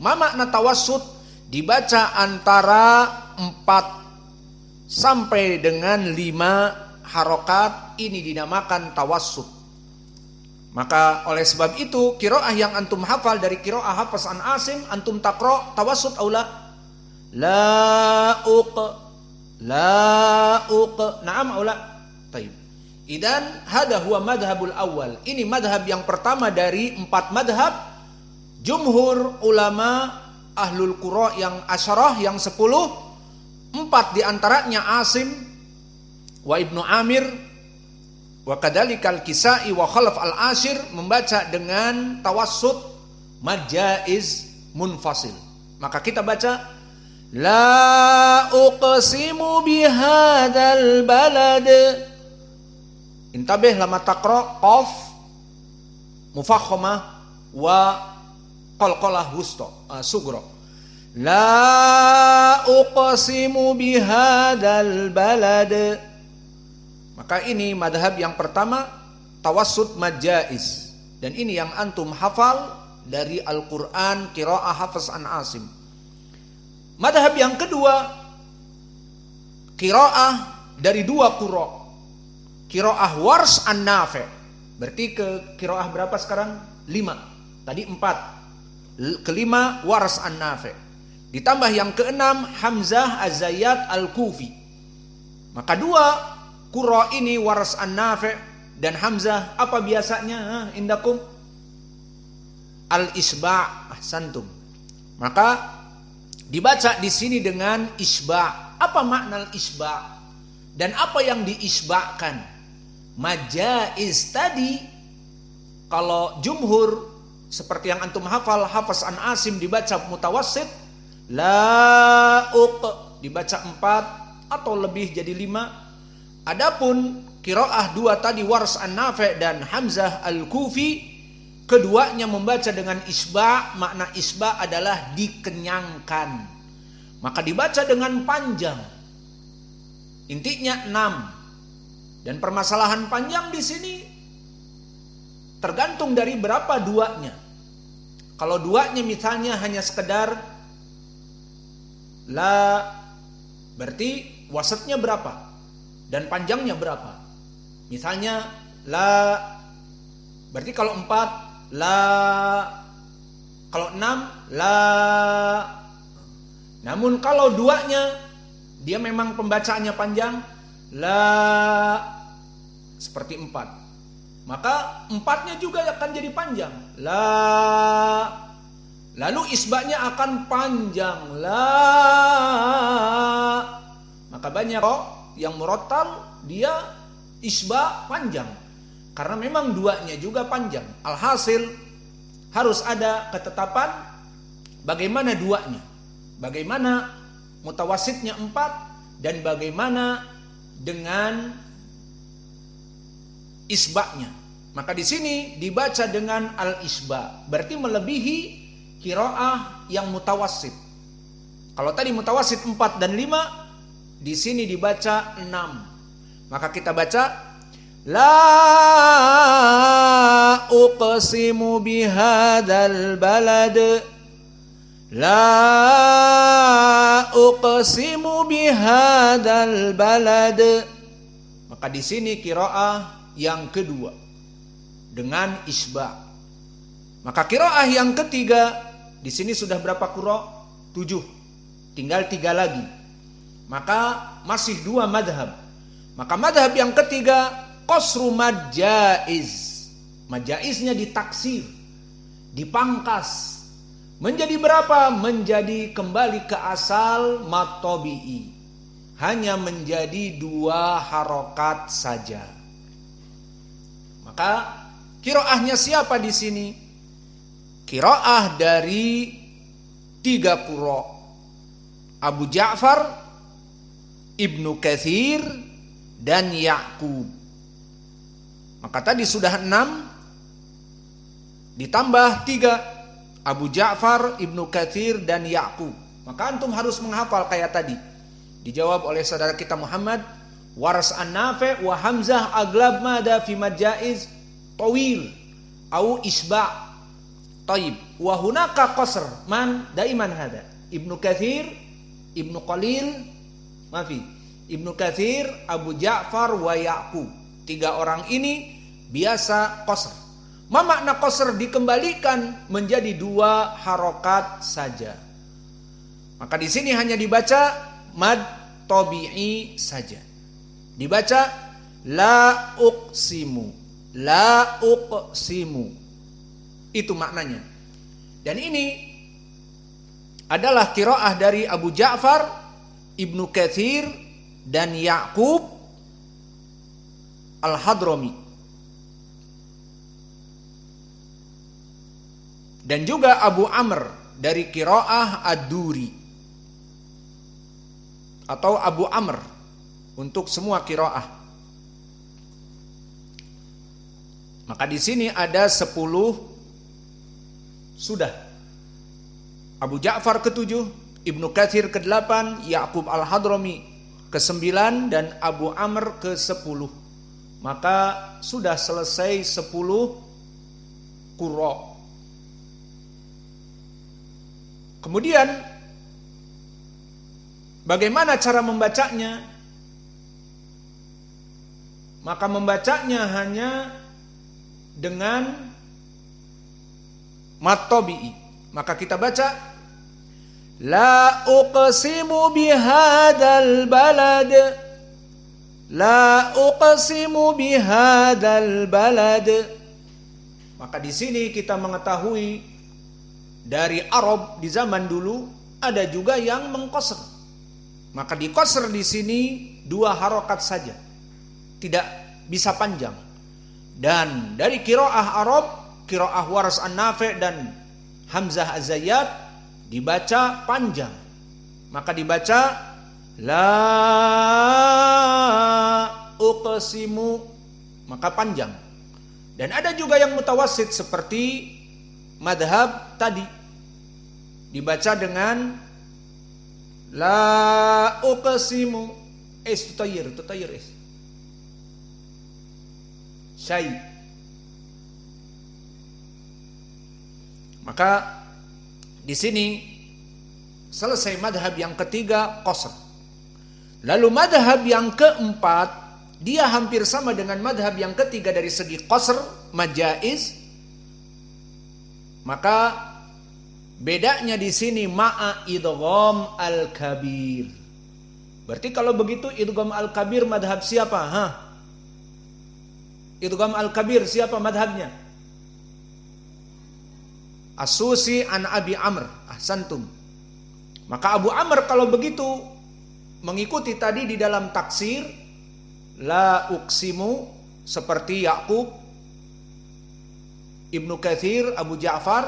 Ma makna tawassut? Dibaca antara 4 sampai dengan 5 harokat, ini dinamakan tawassut. Maka oleh sebab itu qiraah yang antum hafal dari qiraah Hafs an Asim, antum taqra tawassut aula? La uq, na'am aula? Taib. Idan hada huwa madhabul awal. Ini madhab yang pertama dari 4 madhab jumhur ulama ahlul qura yang asyarah, yang 10. 4 diantaranya Asim wa Ibnu Amir wa kadzalikal Kisai wa Khalaf al-Ashir membaca dengan tawassut mad jaiz munfasil. Maka kita baca la uqsimu bihadzal balad. Intabih lama taqra qaf mufakhamah wa qalqalah wusta sugra. La uqsimu bihadzal balad. Maka ini madhab yang pertama, tawassut mad jaiz. Dan ini yang antum hafal dari Al-Quran qiraah Hafs an Asim. Madhab yang kedua, qiraah dari 2 qura. Qiraah Warsh an Nafi'. Berarti ke qiraah berapa sekarang? 5. Tadi 4. Kelima Warsh an Nafi'. Ditambah yang keenam Hamzah Az-Zayyat Al-Kufi. Maka 2 qura ini Warsh an Nafi' dan Hamzah apa biasanya indakum? Al-isba'. Ahsantum. Maka dibaca di sini dengan isba'. Apa makna al-isba'? Dan apa yang diisba'kan? Majaiz tadi, kalau jumhur seperti yang antum hafal Hafs an Asim dibaca mutawassit, la uq dibaca 4 atau lebih jadi 5. Adapun qiraah 2 tadi Warsh an Nafi' dan Hamzah Al-Kufi, keduanya membaca dengan isba'. Makna isba' adalah dikenyangkan. Maka dibaca dengan panjang. Intinya 6. Dan permasalahan panjang di sini tergantung dari berapa duanya. Kalau duanya misalnya hanya sekedar la, berarti wasatnya berapa dan panjangnya berapa? Misalnya la, berarti kalau 4 la, kalau 6 la. Namun kalau duanya dia memang pembacaannya panjang, la seperti 4, maka 4-nya juga akan jadi panjang, la. Lalu isba'nya akan panjang, la. Maka banyak yang murattal dia isba' panjang karena memang 2-nya juga panjang. Alhasil harus ada ketetapan bagaimana 2-nya, bagaimana mutawasitnya 4, dan bagaimana dengan isba'nya. Maka di sini dibaca dengan al-isba', berarti melebihi qiraah yang mutawassit. Kalau tadi mutawassit 4 dan 5, di sini dibaca 6. Maka kita baca la uqsimu bihadzal balad. La uqsimu bihadzal balad. Maka di sini qiraah yang kedua dengan isba'. Maka qiraah yang ketiga, di sini sudah berapa qura? 7. Tinggal 3 lagi. Maka masih 2 madhab. Maka madhab yang ketiga qasru mad jaiz. Mad jaiznya ditaksir, dipangkas. Menjadi berapa? Menjadi kembali ke asal mad tabi'i. Hanya menjadi 2 harokat saja. Maka qiraahnya siapa di sini? Qiraah dari 3 qura. Abu Ja'far, Ibnu Katsir, dan Ya'qub. Maka tadi sudah 6 ditambah 3. Abu Ja'far, Ibnu Katsir, dan Ya'qub. Maka antum harus menghafal kayak tadi. Dijawab oleh saudara kita Muhammad, Warsh an Nafi' wa Hamzah aglab mada fi mad jaiz tawil au isba'. Taib. Wa hunaka qasr. Man daiman hada? Ibnu Katsir, Ibnu Qalil, Ibnu Katsir, Abu Ja'far wa Ya'qub. 3 orang ini biasa qasr. Ma makna qasr? Dikembalikan menjadi 2 harokat saja. Maka di sini hanya dibaca mad tabi'i saja. Dibaca la uqsimu, la uqsimu. Itu maknanya. Dan ini adalah qiraah dari Abu Ja'far, Ibnu Katsir, dan Ya'qub Al-Hadrami. Dan juga Abu Amr dari qiraah Ad-Duri atau Abu Amr untuk semua qiraah. Maka di sini ada 10 sudah. Abu Ja'far ke-7, Ibnu Katsir ke-8, Ya'qub Al-Hadrami ke-9, dan Abu Amr ke-10. Maka sudah selesai 10 qurra. Kemudian bagaimana cara membacanya? Maka membacanya hanya dengan mad tabi'i. Maka kita baca la uqsimu bihadzal balad, la uqsimu bihadzal balad. Maka di sini kita mengetahui dari Arab di zaman dulu ada juga yang mengqasr. Maka di qasr di sini 2 harokat saja, tidak bisa panjang. Dan dari qiraah Arab, qiraah Waras An-Nafi' dan Hamzah Az-Zayyat dibaca panjang. Maka dibaca la uqsimu, maka panjang. Dan ada juga yang mutawassit seperti madhab tadi, dibaca dengan la uqsimu tutayir syai. Maka di sini selesai madhab yang ketiga, qasr. Lalu madhab yang keempat, dia hampir sama dengan madhab yang ketiga dari segi qasr, majaiz. Maka bedanya di sini ma'a idgham al-kabir. Berarti kalau begitu idgham al-kabir madhab siapa? Idgham al-kabir siapa madhabnya? As-Susi an Abi Amr. Ahsantum. Maka Abu Amr kalau begitu mengikuti tadi di dalam taksir la uqsimu seperti Ya'qub, Ibnu Katsir, Abu Ja'far.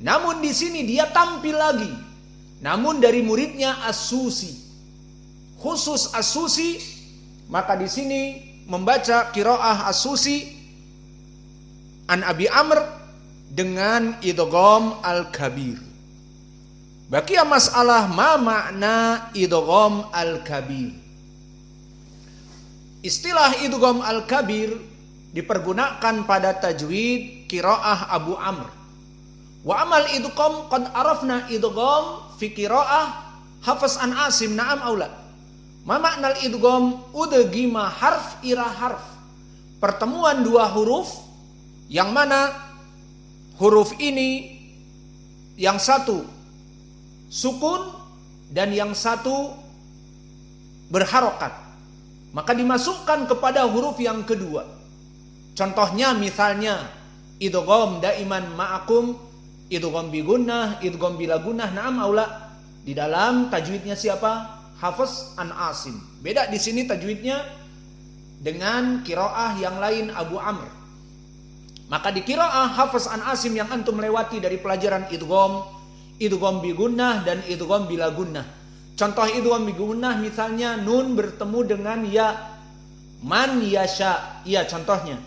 Namun di sini dia tampil lagi, namun dari muridnya As-Susi, khusus As-Susi. Maka di sini membaca qiraah As-Susi an Abi Amr dengan idgham al-kabir. Baqiya masalah ma makna idgham al-kabir. Istilah idgham al-kabir dipergunakan pada tajwid qiraah Abu Amr. Wa amal idgham qad arafna idgham fi qiraah Hafs an Asim, na'am aula. Ma makna idgham? Udghima harf ila harf. Pertemuan 2 huruf yang mana huruf ini yang satu sukun dan yang satu berharokat, maka dimasukkan kepada huruf yang kedua. Contohnya misalnya idgham daiman ma'akum, idgham bi gunnah, idgham bila gunnah, na'am aula. Di dalam tajwidnya siapa? Hafs an Asim. Beda di sini tajwidnya dengan qiraah yang lain Abu Amr. Maka di qiraah Hafs an Asim yang antum lewati dari pelajaran idgham bi gunnah dan idgham bila gunnah. Contoh idgham bi gunnah misalnya nun bertemu dengan ya, man yasha, iya contohnya.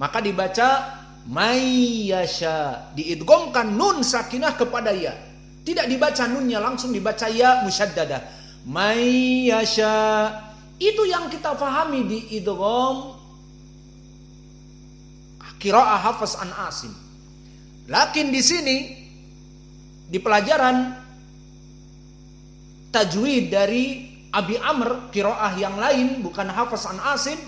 Maka dibaca may yasha, diidghamkan nun sakinah kepada ya. Tidak dibaca nunnya langsung, dibaca ya musyaddadah. May yasha. Itu yang kita fahami di idgham qiraah Hafs an Asim. Lakin di sini di pelajaran tajwid dari Abi Amr, qiraah yang lain bukan Hafs an Asim,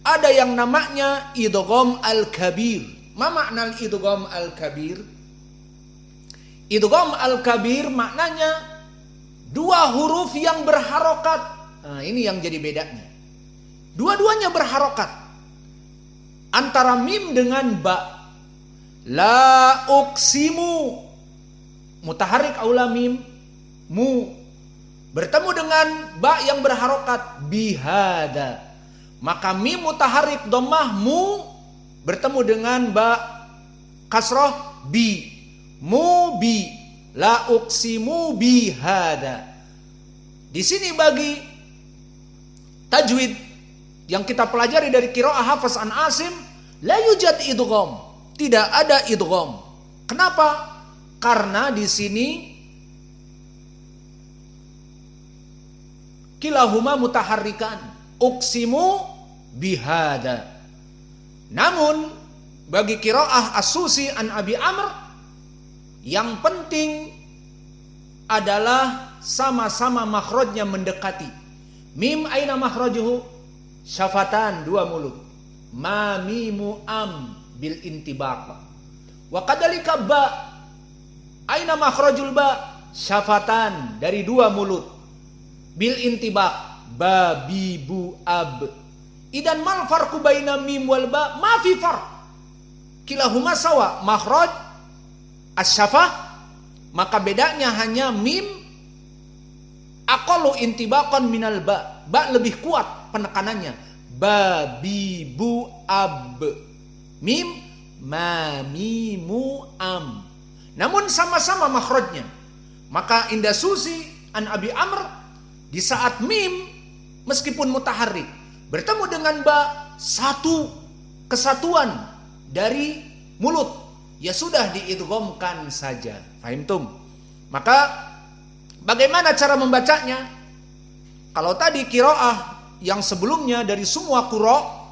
ada yang namanya idgham al-kabir. Ma makna idgham al-kabir? Idgham al-kabir maknanya dua huruf yang berharokat. Nah, ini yang jadi bedanya. Dua-duanya berharokat. Antara mim dengan ba. La uqsimu, mutaharrik aula mim, mu, bertemu dengan ba yang berharokat, bihada. Maka mim mutaharrik dhammah mu bertemu dengan ba kasroh bi, mu bi, la uqsimu bihada. Di sini bagi tajwid yang kita pelajari dari qiraah Hafs an Asim, la yujad idgham, tidak ada idgham. Kenapa? Karena di sini kilahuma mutaharrikan, uqsimu bihada. Namun bagi qiraah As-Susi an Abi Amr, yang penting adalah sama-sama makhrajnya mendekati. Mim aina makhrajuhu? Syafatan, dua mulut. Ma mimu am bil intibaq. Wa kadalika ba, aina makhrajul ba? Syafatan, dari dua mulut. Bil intibaq, ba bi bu ab. Idan mal farqu baina mim wal ba? Ma fi farq. Kilahuma sawa, makhraj as-syafah, maka bedanya hanya mim aqallu intibaqan minal ba. Ba lebih kuat penekanannya. Ba bi bu ab. Mim ma mimu am. Namun sama-sama makhrajnya. Maka inda Susi an Abi Amr, di saat mim meskipun mutaharrik bertemu dengan ba, satu kesatuan dari mulut, ya sudah diidghamkan saja. Fahimtum? Maka bagaimana cara membacanya? Kalau tadi qiraah yang sebelumnya dari semua qura,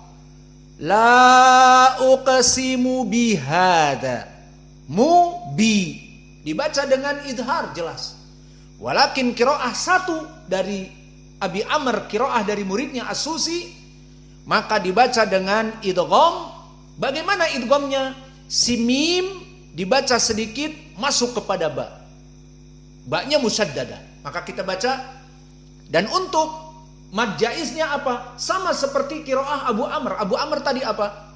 la uqsimu bihada, mu bi, dibaca dengan idhar jelas. Walakin qiraah satu dari Abi Amr, qiraah dari muridnya As-Susi, maka dibaca dengan idgham. Bagaimana idghamnya? Si mim dibaca sedikit masuk kepada ba. Ba-nya musyaddadah. Maka kita baca. Dan untuk mad jaiznya apa? Sama seperti qiraah Abu Amr. Abu Amr tadi apa?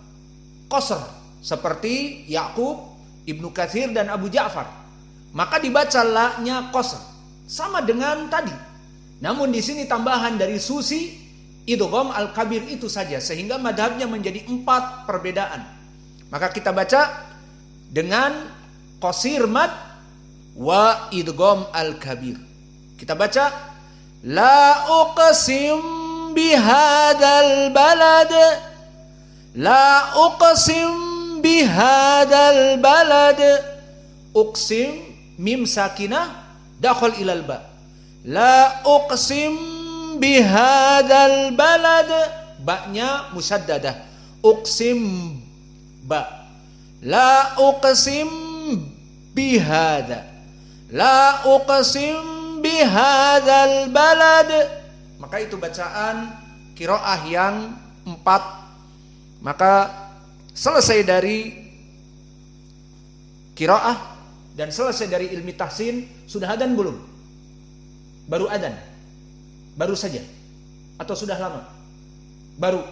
Qasr. Seperti Ya'qub, Ibnu Katsir dan Abu Ja'far. Maka dibaca la-nya qasr. Sama dengan tadi. Namun di sini tambahan dari Susi, idgham al-kabir itu saja, sehingga madhabnya menjadi 4 perbedaan. Maka kita baca dengan qasir mad wa idgham al-kabir. Kita baca la uqsim bihadzal balad, la uqsim bihadzal balad. Uqsim mim sakinah dakhal ilal ba. La uqsim bihadzal balad, ba-nya musyaddadah. Uqsim ba. La uqsim bihadza, la uqsim bihadzal balad. Maka itu bacaan qiraah yang 4. Maka selesai dari qiraah dan selesai dari ilmi tahsin. Sudah adzan belum? Baru adzan? Baru saja? Atau sudah lama? Baru.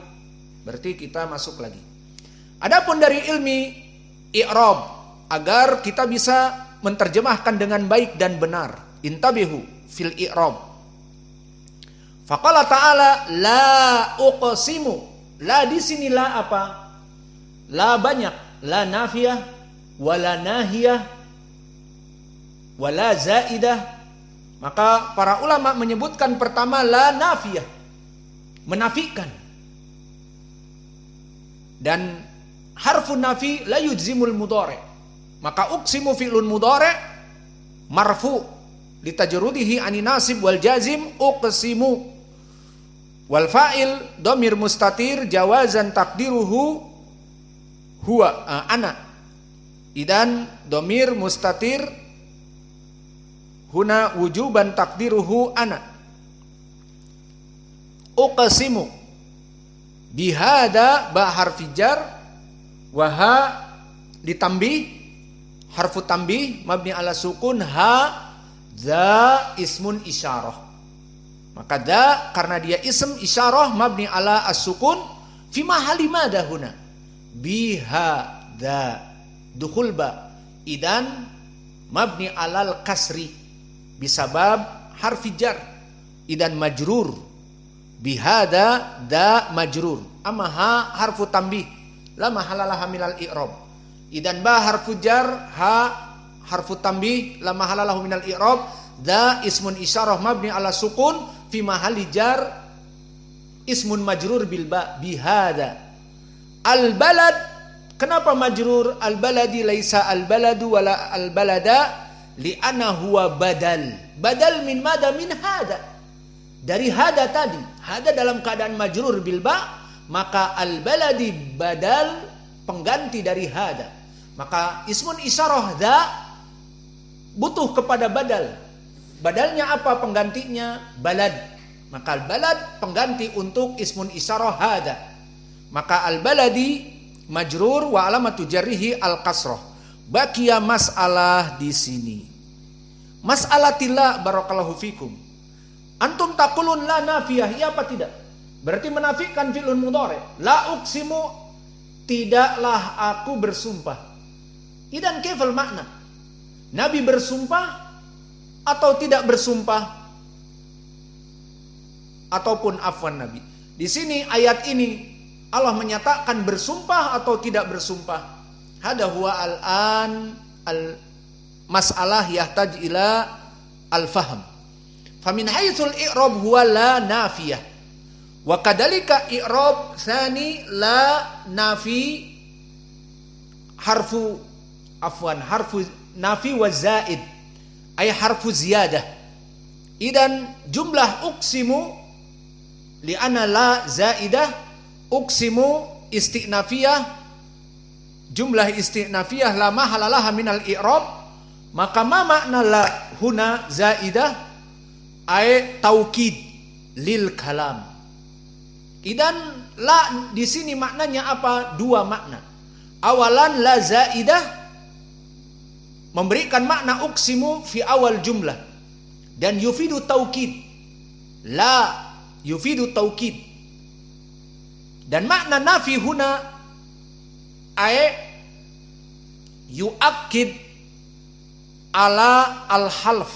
Berarti kita masuk lagi. Adapun dari ilmi i'rab, agar kita bisa menerjemahkan dengan baik dan benar, intabihu fil i'rab. Faqala ta'ala la uqsimu. La di sini la apa? La banyak, la nafiyah, wala nahiyah, wala zaidah. Maka para ulama menyebutkan pertama la nafiyah, menafikan. Dan harfun nafi la yujzimul mudhari'. Maka uqsimu fi'lun mudhari' marfu' litajrudihi ani nasib wal jazim uqsimu. Wal fa'il dhamir mustatir jawazan takdiruhu huwa ana. Idan domir mustatir huna wujuban takdiruhu ana. Uqsimu bihada ba harfi jar wa ha ditambih harfu tambih mabni ala sukun ha za ismun isyarah. Maka da karena dia ism isyarah mabni ala as-sukun fi mahalli madha huna bihada dukhul ba idan mabni alal kasri bisabab harfi jar idan majrur bihada da majrur amma ha harfu tambih la mahalalah minal i'rab idan ba harfu jar ha harfu tambih la mahalalah minal i'rab da ismun isyarah mabni ala sukun fi mahalli jar ismun majrur bil ba bihada. Al balad kenapa majrur al baladi laisa al baladu wala al balada li'anna huwa badal min mada min hada dari hada tadi. Hada dalam keadaan majrur bil ba, maka al baladi badal pengganti dari hada. Maka ismun isyarah da butuh kepada badal. Badalnya apa penggantinya? Balad. Maka al balad pengganti untuk ismun isyarah hada. Maka al baladi majrur wa alamatu jarrihi al kasrah. Baqiya mas'alah di sini. Mas'alatillah barakallahu fikum. Antum taqulun la nafiyah, iya apa tidak? Berarti menafikan fi'lun mudhari. La uqsimu, tidaklah aku bersumpah. Idan kaifal makna? Nabi bersumpah atau tidak bersumpah? Ataupun afwan Nabi. Di sini ayat ini Allah menyatakan bersumpah atau tidak bersumpah. Hada huwa al-an al-mas'alah yahtaj ila al-fahm. Famin haitsul i'rab huwa la nafiyah. Wa kadalika i'rab tsani la nafi harfu nafi wa zaid ay harfu ziyadah. Idan jumlah uqsimu li'anna la zaidah uqsimu istinafiyah jumlah istinafiyah la mahalalah minal i'rab maka ma makna la huna zaidah ay taukid lil kalam. Idan la di sini maknanya apa? Dua makna. Awalan la zaidah memberikan makna uqsimu fi awal jumlah dan yufidu taukid. La yufidu taukid. Dan makna nafi huna ay yuakkid ala al-half